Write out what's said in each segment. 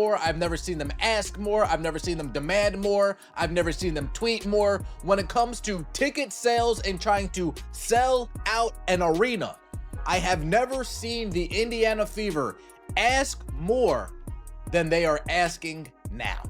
more. I've never seen them ask more. I've never seen them demand more. I've never seen them tweet more. When it comes to ticket sales and trying to sell out an arena, I have never seen the Indiana Fever ask more than they are asking now.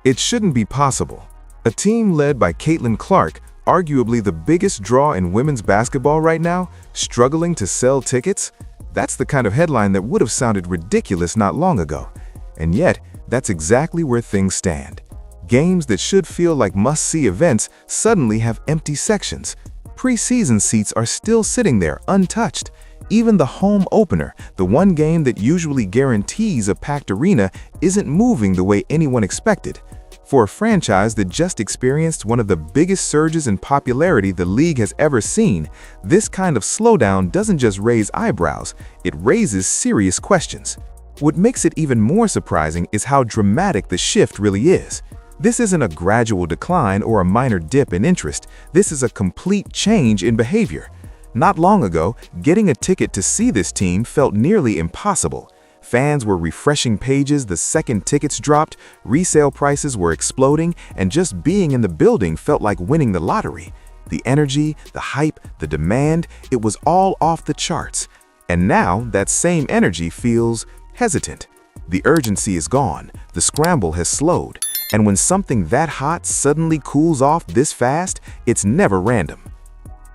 It shouldn't be possible. A team led by Caitlin Clark, arguably the biggest draw in women's basketball right now, struggling to sell tickets? That's the kind of headline that would have sounded ridiculous not long ago. And yet, that's exactly where things stand. Games that should feel like must-see events suddenly have empty sections. Preseason seats are still sitting there untouched. Even the home opener, the one game that usually guarantees a packed arena, isn't moving the way anyone expected. For a franchise that just experienced one of the biggest surges in popularity the league has ever seen, this kind of slowdown doesn't just raise eyebrows, it raises serious questions. What makes it even more surprising is how dramatic the shift really is. This isn't a gradual decline or a minor dip in interest, this is a complete change in behavior. Not long ago, getting a ticket to see this team felt nearly impossible. Fans were refreshing pages the second tickets dropped, resale prices were exploding, and just being in the building felt like winning the lottery. The energy, the hype, the demand, it was all off the charts. And now that same energy feels hesitant. The urgency is gone, the scramble has slowed, and when something that hot suddenly cools off this fast, it's never random.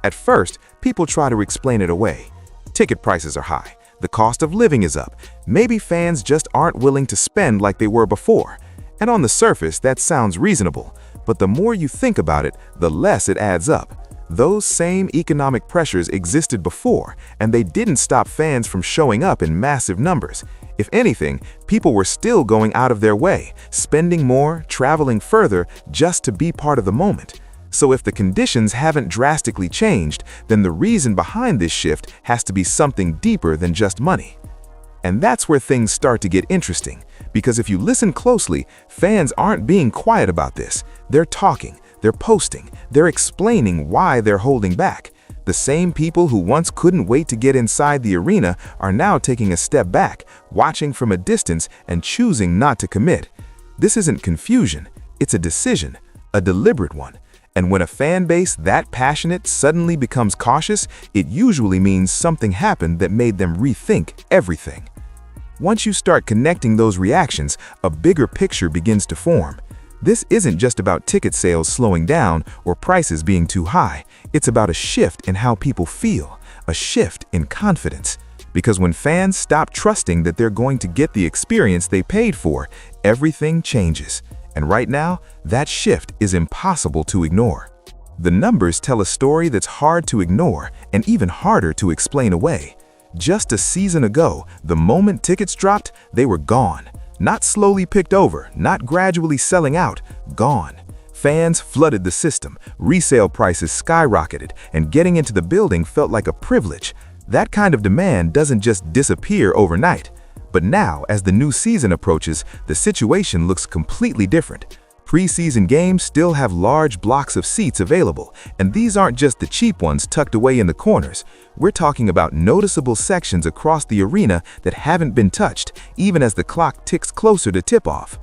At first, people try to explain it away. Ticket prices are high. The cost of living is up. Maybe fans just aren't willing to spend like they were before. And on the surface, that sounds reasonable. But the more you think about it, the less it adds up. Those same economic pressures existed before, and they didn't stop fans from showing up in massive numbers. If anything, people were still going out of their way, spending more, traveling further, just to be part of the moment. So if the conditions haven't drastically changed, then the reason behind this shift has to be something deeper than just money. And that's where things start to get interesting, because if you listen closely, fans aren't being quiet about this. They're talking, they're posting, they're explaining why they're holding back. The same people who once couldn't wait to get inside the arena are now taking a step back, watching from a distance and choosing not to commit. This isn't confusion, it's a decision, a deliberate one. And when a fan base that passionate suddenly becomes cautious, it usually means something happened that made them rethink everything. Once you start connecting those reactions, a bigger picture begins to form. This isn't just about ticket sales slowing down or prices being too high. It's about a shift in how people feel, a shift in confidence. Because when fans stop trusting that they're going to get the experience they paid for, everything changes. And right now, that shift is impossible to ignore. The numbers tell a story that's hard to ignore and even harder to explain away. Just a season ago, the moment tickets dropped, they were gone. Not slowly picked over, not gradually selling out, gone. Fans flooded the system, resale prices skyrocketed, and getting into the building felt like a privilege. That kind of demand doesn't just disappear overnight. But now, as the new season approaches, the situation looks completely different. Preseason games still have large blocks of seats available, and these aren't just the cheap ones tucked away in the corners. We're talking about noticeable sections across the arena that haven't been touched, even as the clock ticks closer to tip-off.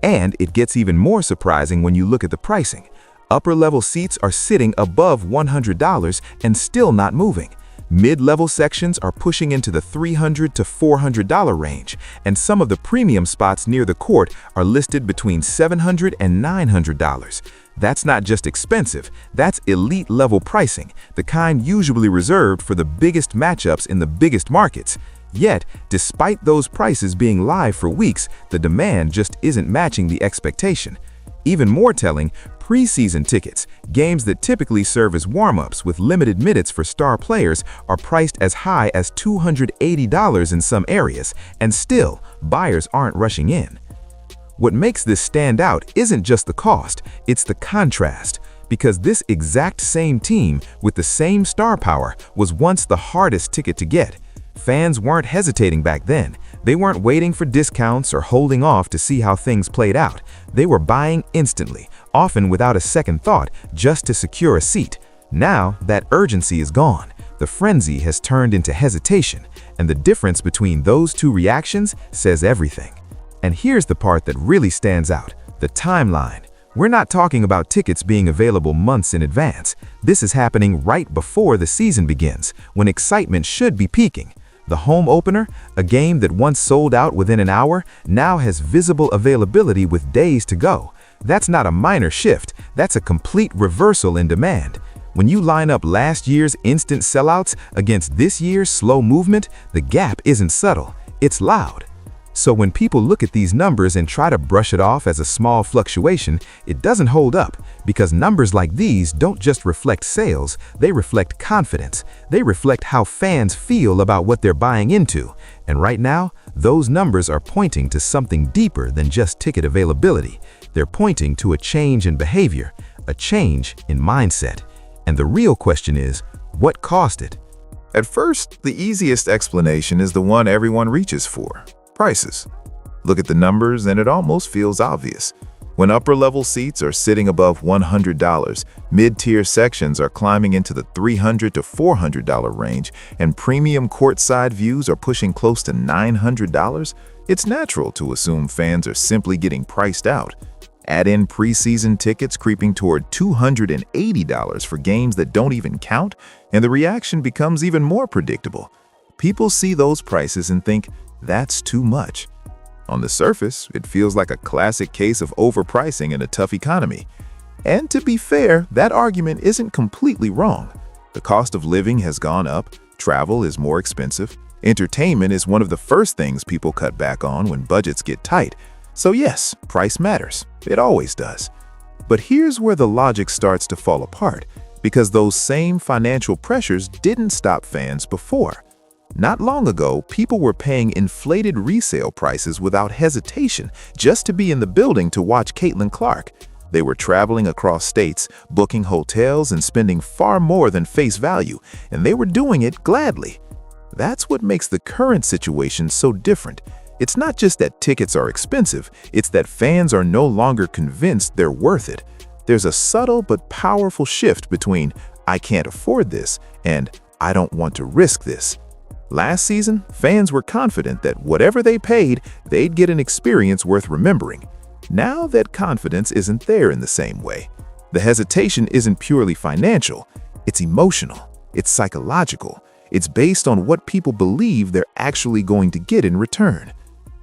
And it gets even more surprising when you look at the pricing. Upper-level seats are sitting above $100 and still not moving. Mid-level sections are pushing into the $300 to $400 range, and some of the premium spots near the court are listed between $700 and $900. That's not just expensive, that's elite-level pricing, the kind usually reserved for the biggest matchups in the biggest markets. Yet, despite those prices being live for weeks, the demand just isn't matching the expectation. Even more telling, preseason tickets, games that typically serve as warm-ups with limited minutes for star players, are priced as high as $280 in some areas, and still, buyers aren't rushing in. What makes this stand out isn't just the cost, it's the contrast. Because this exact same team, with the same star power, was once the hardest ticket to get. Fans weren't hesitating back then. They weren't waiting for discounts or holding off to see how things played out. They were buying instantly, often without a second thought, just to secure a seat. Now, that urgency is gone. The frenzy has turned into hesitation, and the difference between those two reactions says everything. And here's the part that really stands out: the timeline. We're not talking about tickets being available months in advance. This is happening right before the season begins, when excitement should be peaking. The home opener, a game that once sold out within an hour, now has visible availability with days to go. That's not a minor shift, that's a complete reversal in demand. When you line up last year's instant sellouts against this year's slow movement, the gap isn't subtle, it's loud. So when people look at these numbers and try to brush it off as a small fluctuation, it doesn't hold up, because numbers like these don't just reflect sales, they reflect confidence. They reflect how fans feel about what they're buying into. And right now, those numbers are pointing to something deeper than just ticket availability. They're pointing to a change in behavior, a change in mindset. And the real question is, what caused it? At first, the easiest explanation is the one everyone reaches for: prices. Look at the numbers and it almost feels obvious. When upper-level seats are sitting above $100, mid-tier sections are climbing into the $300 to $400 range, and premium courtside views are pushing close to $900, it's natural to assume fans are simply getting priced out. Add in preseason tickets creeping toward $280 for games that don't even count, and the reaction becomes even more predictable. People see those prices and think, that's too much. On the surface, it feels like a classic case of overpricing in a tough economy. And to be fair, that argument isn't completely wrong. The cost of living has gone up, travel is more expensive, entertainment is one of the first things people cut back on when budgets get tight. So yes, price matters. It always does. But here's where the logic starts to fall apart, because those same financial pressures didn't stop fans before. Not long ago, people were paying inflated resale prices without hesitation just to be in the building to watch Caitlin Clark. They were traveling across states, booking hotels, and spending far more than face value, and they were doing it gladly. That's what makes the current situation so different. It's not just that tickets are expensive, it's that fans are no longer convinced they're worth it. There's a subtle but powerful shift between "I can't afford this" and "I don't want to risk this." Last season, fans were confident that whatever they paid, they'd get an experience worth remembering. Now that confidence isn't there in the same way. The hesitation isn't purely financial, it's emotional, it's psychological, it's based on what people believe they're actually going to get in return.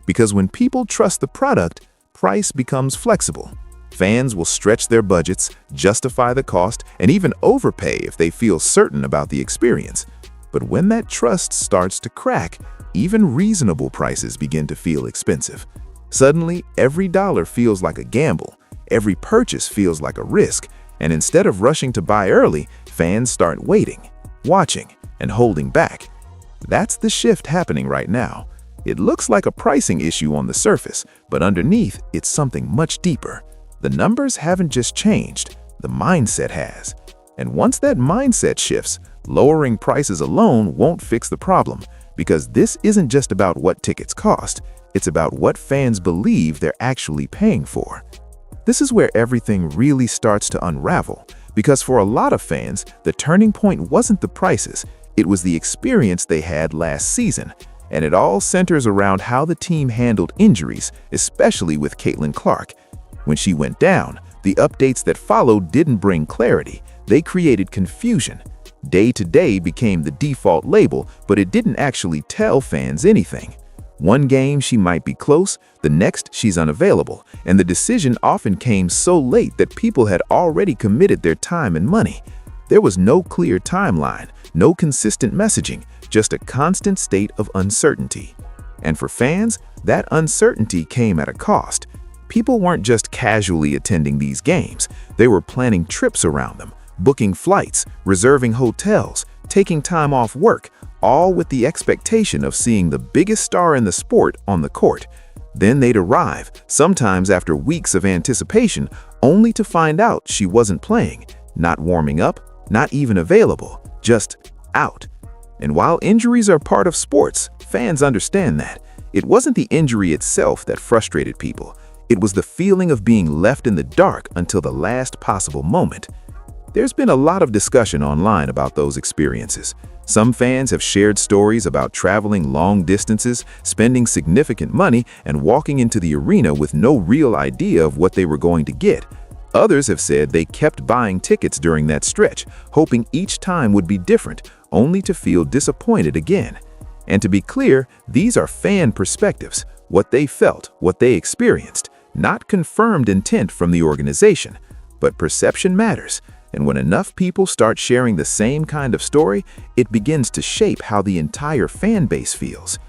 Because when people trust the product, price becomes flexible. Fans will stretch their budgets, justify the cost, and even overpay if they feel certain about the experience. But when that trust starts to crack, even reasonable prices begin to feel expensive. Suddenly, every dollar feels like a gamble, every purchase feels like a risk, and instead of rushing to buy early, fans start waiting, watching, and holding back. That's the shift happening right now. It looks like a pricing issue on the surface, but underneath, it's something much deeper. The numbers haven't just changed, the mindset has. And once that mindset shifts, lowering prices alone won't fix the problem, because this isn't just about what tickets cost, it's about what fans believe they're actually paying for. This is where everything really starts to unravel, because for a lot of fans, the turning point wasn't the prices, it was the experience they had last season. And it all centers around how the team handled injuries, especially with Caitlin Clark. When she went down, the updates that followed didn't bring clarity, they created confusion. Day-to-day became the default label, but it didn't actually tell fans anything. One game she might be close, the next she's unavailable, and the decision often came so late that people had already committed their time and money. There was no clear timeline, no consistent messaging, just a constant state of uncertainty. And for fans, that uncertainty came at a cost. People weren't just casually attending these games, they were planning trips around them, booking flights, reserving hotels, taking time off work, all with the expectation of seeing the biggest star in the sport on the court. Then they'd arrive, sometimes after weeks of anticipation, only to find out she wasn't playing, not warming up, not even available, just out. And while injuries are part of sports, fans understand that. It wasn't the injury itself that frustrated people. It was the feeling of being left in the dark until the last possible moment. There's been a lot of discussion online about those experiences. Some fans have shared stories about traveling long distances, spending significant money, and walking into the arena with no real idea of what they were going to get. Others have said they kept buying tickets during that stretch, hoping each time would be different, only to feel disappointed again. And to be clear, these are fan perspectives, what they felt, what they experienced, not confirmed intent from the organization. But perception matters, and when enough people start sharing the same kind of story, it begins to shape how the entire fan base feels.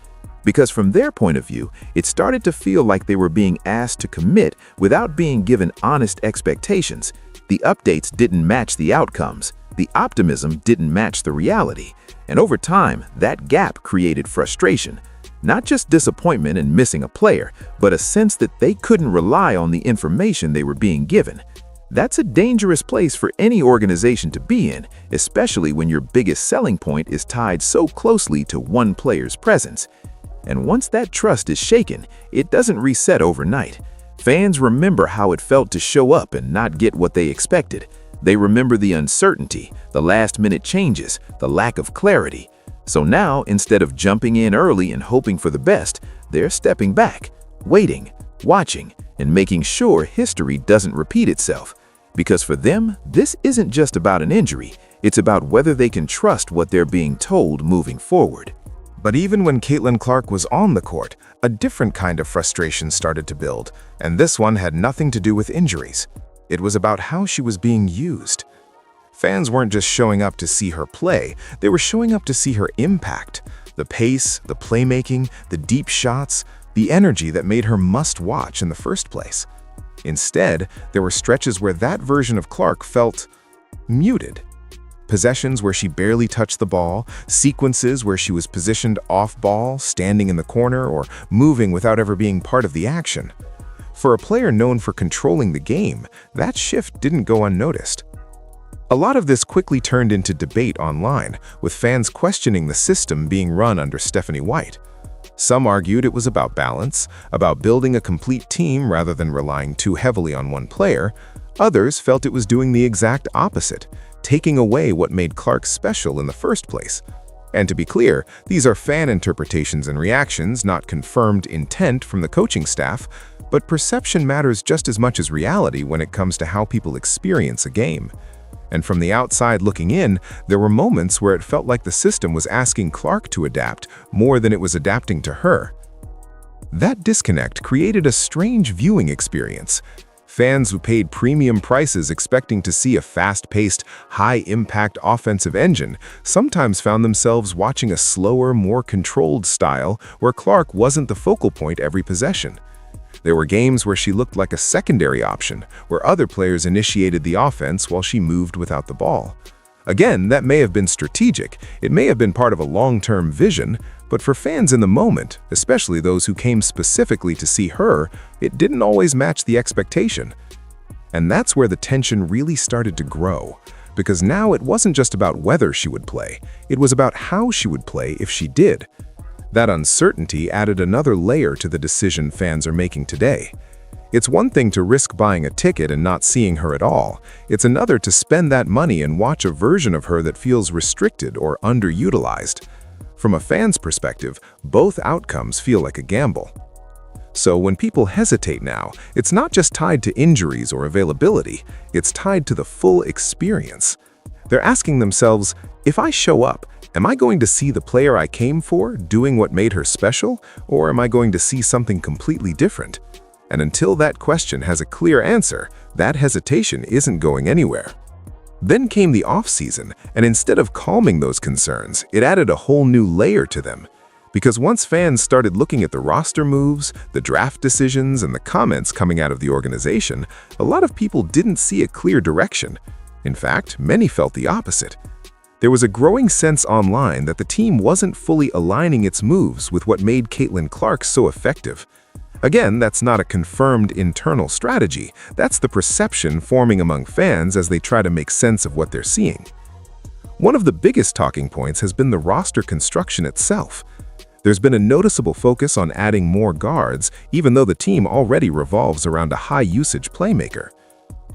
Because from their point of view, it started to feel like they were being asked to commit without being given honest expectations. The updates didn't match the outcomes. The optimism didn't match the reality. And over time, that gap created frustration. Not just disappointment in missing a player, but a sense that they couldn't rely on the information they were being given. That's a dangerous place for any organization to be in, especially when your biggest selling point is tied so closely to one player's presence. And once that trust is shaken, it doesn't reset overnight. Fans remember how it felt to show up and not get what they expected. They remember the uncertainty, the last-minute changes, the lack of clarity. So now, instead of jumping in early and hoping for the best, they're stepping back, waiting, watching, and making sure history doesn't repeat itself. Because for them, this isn't just about an injury, it's about whether they can trust what they're being told moving forward. But even when Caitlin Clark was on the court, a different kind of frustration started to build, and this one had nothing to do with injuries. It was about how she was being used. Fans weren't just showing up to see her play, they were showing up to see her impact. The pace, the playmaking, the deep shots, the energy that made her must-watch in the first place. Instead, there were stretches where that version of Clark felt muted. Possessions where she barely touched the ball, sequences where she was positioned off-ball, standing in the corner, or moving without ever being part of the action. For a player known for controlling the game, that shift didn't go unnoticed. A lot of this quickly turned into debate online, with fans questioning the system being run under Stephanie White. Some argued it was about balance, about building a complete team rather than relying too heavily on one player. Others felt it was doing the exact opposite, taking away what made Clark special in the first place. And to be clear, these are fan interpretations and reactions, not confirmed intent from the coaching staff, but perception matters just as much as reality when it comes to how people experience a game. And from the outside looking in, there were moments where it felt like the system was asking Clark to adapt more than it was adapting to her. That disconnect created a strange viewing experience. Fans who paid premium prices expecting to see a fast-paced, high-impact offensive engine sometimes found themselves watching a slower, more controlled style where Clark wasn't the focal point every possession. There were games where she looked like a secondary option, where other players initiated the offense while she moved without the ball. Again, that may have been strategic, it may have been part of a long-term vision, but for fans in the moment, especially those who came specifically to see her, it didn't always match the expectation. And that's where the tension really started to grow, because now it wasn't just about whether she would play, it was about how she would play if she did. That uncertainty added another layer to the decision fans are making today. It's one thing to risk buying a ticket and not seeing her at all. It's another to spend that money and watch a version of her that feels restricted or underutilized. From a fan's perspective, both outcomes feel like a gamble. So when people hesitate now, it's not just tied to injuries or availability, it's tied to the full experience. They're asking themselves, if I show up, am I going to see the player I came for doing what made her special, or am I going to see something completely different? And until that question has a clear answer, that hesitation isn't going anywhere. Then came the offseason, and instead of calming those concerns, it added a whole new layer to them. Because once fans started looking at the roster moves, the draft decisions, and the comments coming out of the organization, a lot of people didn't see a clear direction. In fact, many felt the opposite. There was a growing sense online that the team wasn't fully aligning its moves with what made Caitlin Clark so effective. Again, that's not a confirmed internal strategy. That's the perception forming among fans as they try to make sense of what they're seeing. One of the biggest talking points has been the roster construction itself. There's been a noticeable focus on adding more guards, even though the team already revolves around a high-usage playmaker.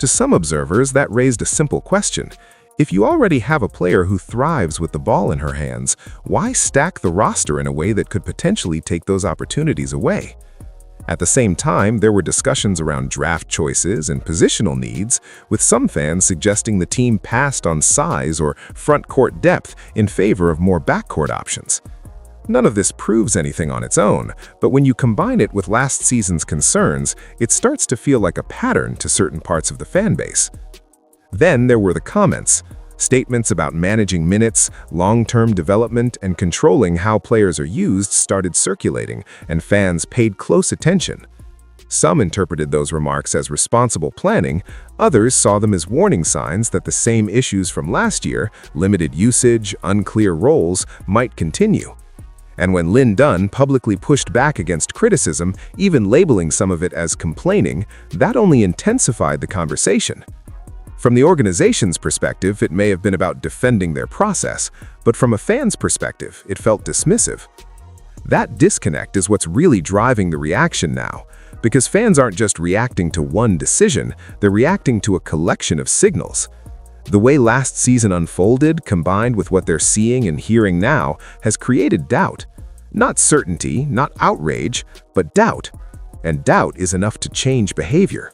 To some observers, that raised a simple question. If you already have a player who thrives with the ball in her hands, why stack the roster in a way that could potentially take those opportunities away? At the same time, there were discussions around draft choices and positional needs, with some fans suggesting the team passed on size or front court depth in favor of more backcourt options. None of this proves anything on its own, but when you combine it with last season's concerns, it starts to feel like a pattern to certain parts of the fan base. Then there were the comments. Statements about managing minutes, long-term development, and controlling how players are used started circulating, and fans paid close attention. Some interpreted those remarks as responsible planning, others saw them as warning signs that the same issues from last year, limited usage, unclear roles, might continue. And when Lin Dunn publicly pushed back against criticism, even labeling some of it as complaining, that only intensified the conversation. From the organization's perspective, it may have been about defending their process, but from a fan's perspective, it felt dismissive. That disconnect is what's really driving the reaction now, because fans aren't just reacting to one decision, they're reacting to a collection of signals. The way last season unfolded, combined with what they're seeing and hearing now, has created doubt. Not certainty, not outrage, but doubt. And doubt is enough to change behavior.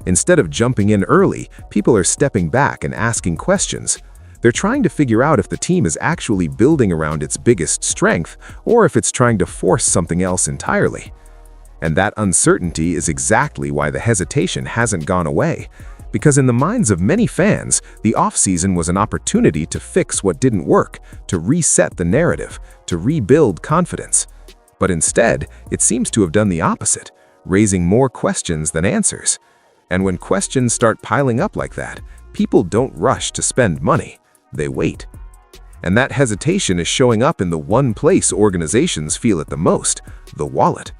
Instead of jumping in early, people are stepping back and asking questions. They're trying to figure out if the team is actually building around its biggest strength or if it's trying to force something else entirely. And that uncertainty is exactly why the hesitation hasn't gone away. Because in the minds of many fans, the offseason was an opportunity to fix what didn't work, to reset the narrative, to rebuild confidence. But instead, it seems to have done the opposite, raising more questions than answers. And when questions start piling up like that, people don't rush to spend money, they wait. And that hesitation is showing up in the one place organizations feel it the most, the wallet.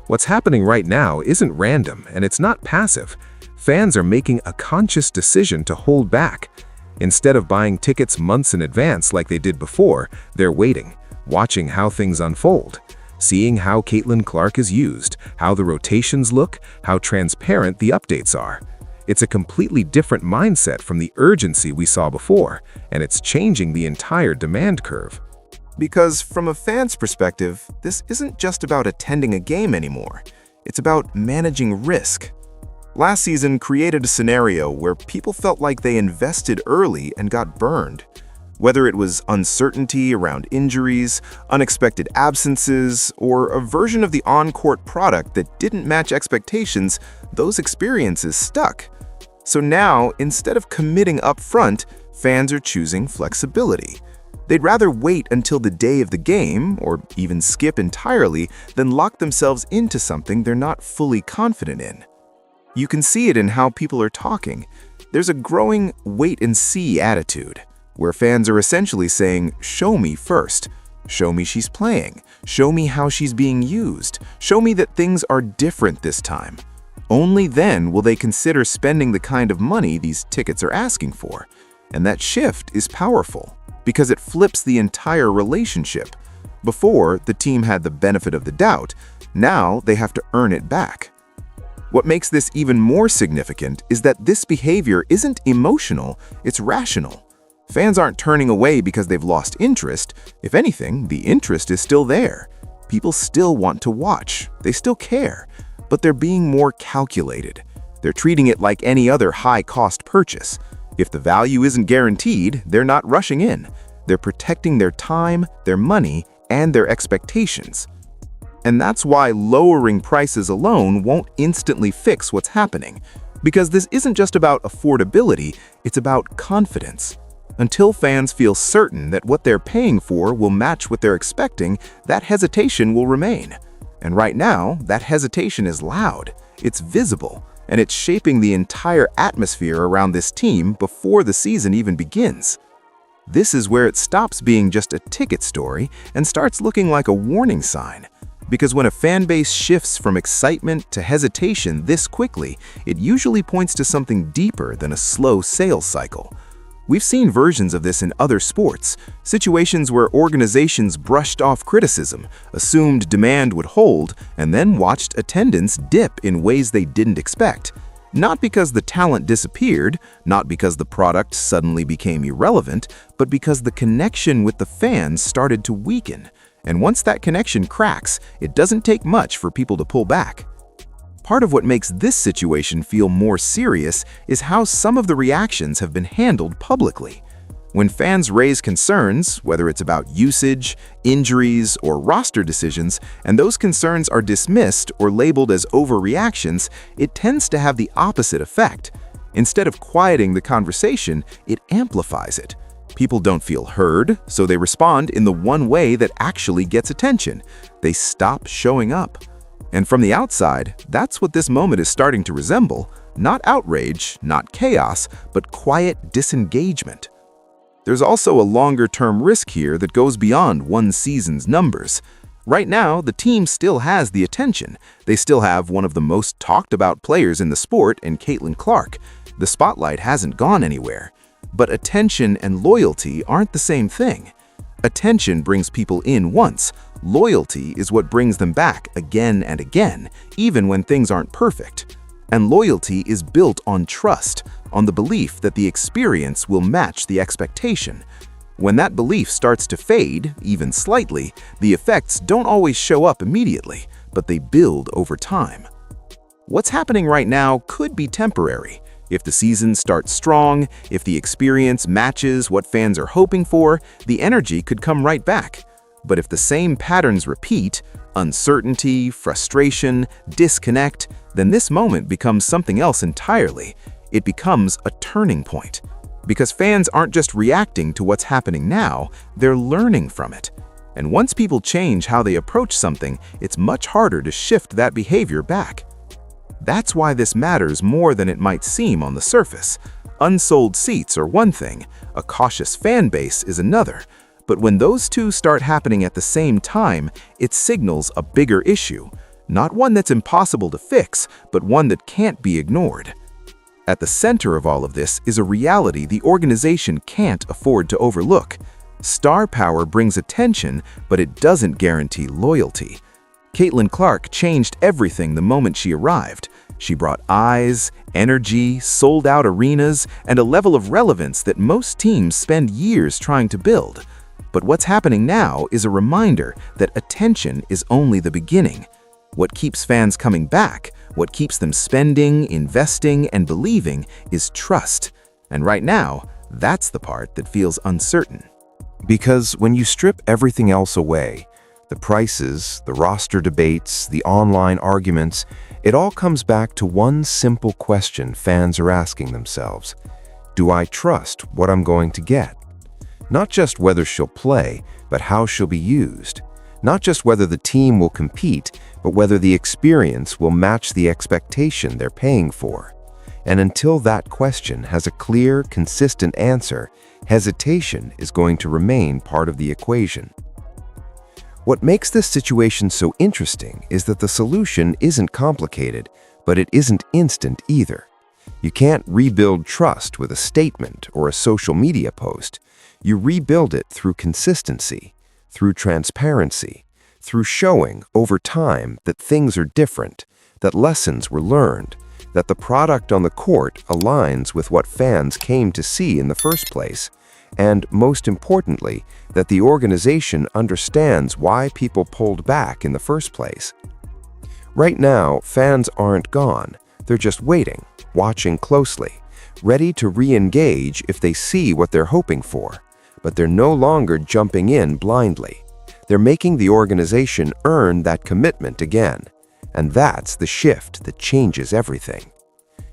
What's happening right now isn't random, and it's not passive. Fans are making a conscious decision to hold back. Instead of buying tickets months in advance like they did before, they're waiting, watching how things unfold, seeing how Caitlin Clark is used, how the rotations look, how transparent the updates are. It's a completely different mindset from the urgency we saw before, and it's changing the entire demand curve. Because from a fan's perspective, this isn't just about attending a game anymore. It's about managing risk. Last season created a scenario where people felt like they invested early and got burned. Whether it was uncertainty around injuries, unexpected absences, or a version of the on-court product that didn't match expectations, those experiences stuck. So now, instead of committing up front, fans are choosing flexibility. They'd rather wait until the day of the game, or even skip entirely, than lock themselves into something they're not fully confident in. You can see it in how people are talking. There's a growing wait-and-see attitude, where fans are essentially saying, "Show me first. Show me she's playing. Show me how she's being used. Show me that things are different this time." Only then will they consider spending the kind of money these tickets are asking for. And that shift is powerful, because it flips the entire relationship. Before, the team had the benefit of the doubt. Now they have to earn it back. What makes this even more significant is that this behavior isn't emotional, it's rational. Fans aren't turning away because they've lost interest. If anything, the interest is still there. People still want to watch. They still care. But they're being more calculated. They're treating it like any other high-cost purchase. If the value isn't guaranteed, they're not rushing in. They're protecting their time, their money, and their expectations. And that's why lowering prices alone won't instantly fix what's happening. Because this isn't just about affordability, it's about confidence. Until fans feel certain that what they're paying for will match what they're expecting, that hesitation will remain. And right now, that hesitation is loud, it's visible, and it's shaping the entire atmosphere around this team before the season even begins. This is where it stops being just a ticket story and starts looking like a warning sign. Because when a fan base shifts from excitement to hesitation this quickly, it usually points to something deeper than a slow sales cycle. We've seen versions of this in other sports, situations where organizations brushed off criticism, assumed demand would hold, and then watched attendance dip in ways they didn't expect. Not because the talent disappeared, not because the product suddenly became irrelevant, but because the connection with the fans started to weaken. And once that connection cracks, it doesn't take much for people to pull back. Part of what makes this situation feel more serious is how some of the reactions have been handled publicly. When fans raise concerns, whether it's about usage, injuries, or roster decisions, and those concerns are dismissed or labeled as overreactions, it tends to have the opposite effect. Instead of quieting the conversation, it amplifies it. People don't feel heard, so they respond in the one way that actually gets attention. They stop showing up. And from the outside, that's what this moment is starting to resemble. Not outrage, not chaos, but quiet disengagement. There's also a longer-term risk here that goes beyond one season's numbers. Right now, the team still has the attention. They still have one of the most talked-about players in the sport in Caitlin Clark. The spotlight hasn't gone anywhere. But attention and loyalty aren't the same thing. Attention brings people in once. Loyalty is what brings them back again and again, even when things aren't perfect. And loyalty is built on trust, on the belief that the experience will match the expectation. When that belief starts to fade, even slightly, the effects don't always show up immediately, but they build over time. What's happening right now could be temporary. If the season starts strong, if the experience matches what fans are hoping for, the energy could come right back. But if the same patterns repeat, uncertainty, frustration, disconnect, then this moment becomes something else entirely. It becomes a turning point. Because fans aren't just reacting to what's happening now, they're learning from it. And once people change how they approach something, it's much harder to shift that behavior back. That's why this matters more than it might seem on the surface. Unsold seats are one thing, a cautious fan base is another. But when those two start happening at the same time, it signals a bigger issue. Not one that's impossible to fix, but one that can't be ignored. At the center of all of this is a reality the organization can't afford to overlook. Star power brings attention, but it doesn't guarantee loyalty. Caitlin Clark changed everything the moment she arrived. She brought eyes, energy, sold-out arenas, and a level of relevance that most teams spend years trying to build. But what's happening now is a reminder that attention is only the beginning. What keeps fans coming back, what keeps them spending, investing, and believing is trust. And right now, that's the part that feels uncertain. Because when you strip everything else away, the prices, the roster debates, the online arguments, it all comes back to one simple question fans are asking themselves. Do I trust what I'm going to get? Not just whether she'll play, but how she'll be used. Not just whether the team will compete, but whether the experience will match the expectation they're paying for. And until that question has a clear, consistent answer, hesitation is going to remain part of the equation. What makes this situation so interesting is that the solution isn't complicated, but it isn't instant either. You can't rebuild trust with a statement or a social media post. You rebuild it through consistency, through transparency, through showing over time that things are different, that lessons were learned, that the product on the court aligns with what fans came to see in the first place, and most importantly, that the organization understands why people pulled back in the first place. Right now, fans aren't gone. They're just waiting, watching closely, ready to re-engage if they see what they're hoping for. But they're no longer jumping in blindly. They're making the organization earn that commitment again. And that's the shift that changes everything.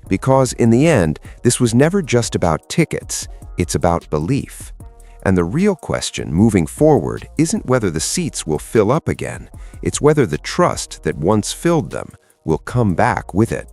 Because in the end, this was never just about tickets, it's about belief. And the real question moving forward isn't whether the seats will fill up again, it's whether the trust that once filled them will come back with it.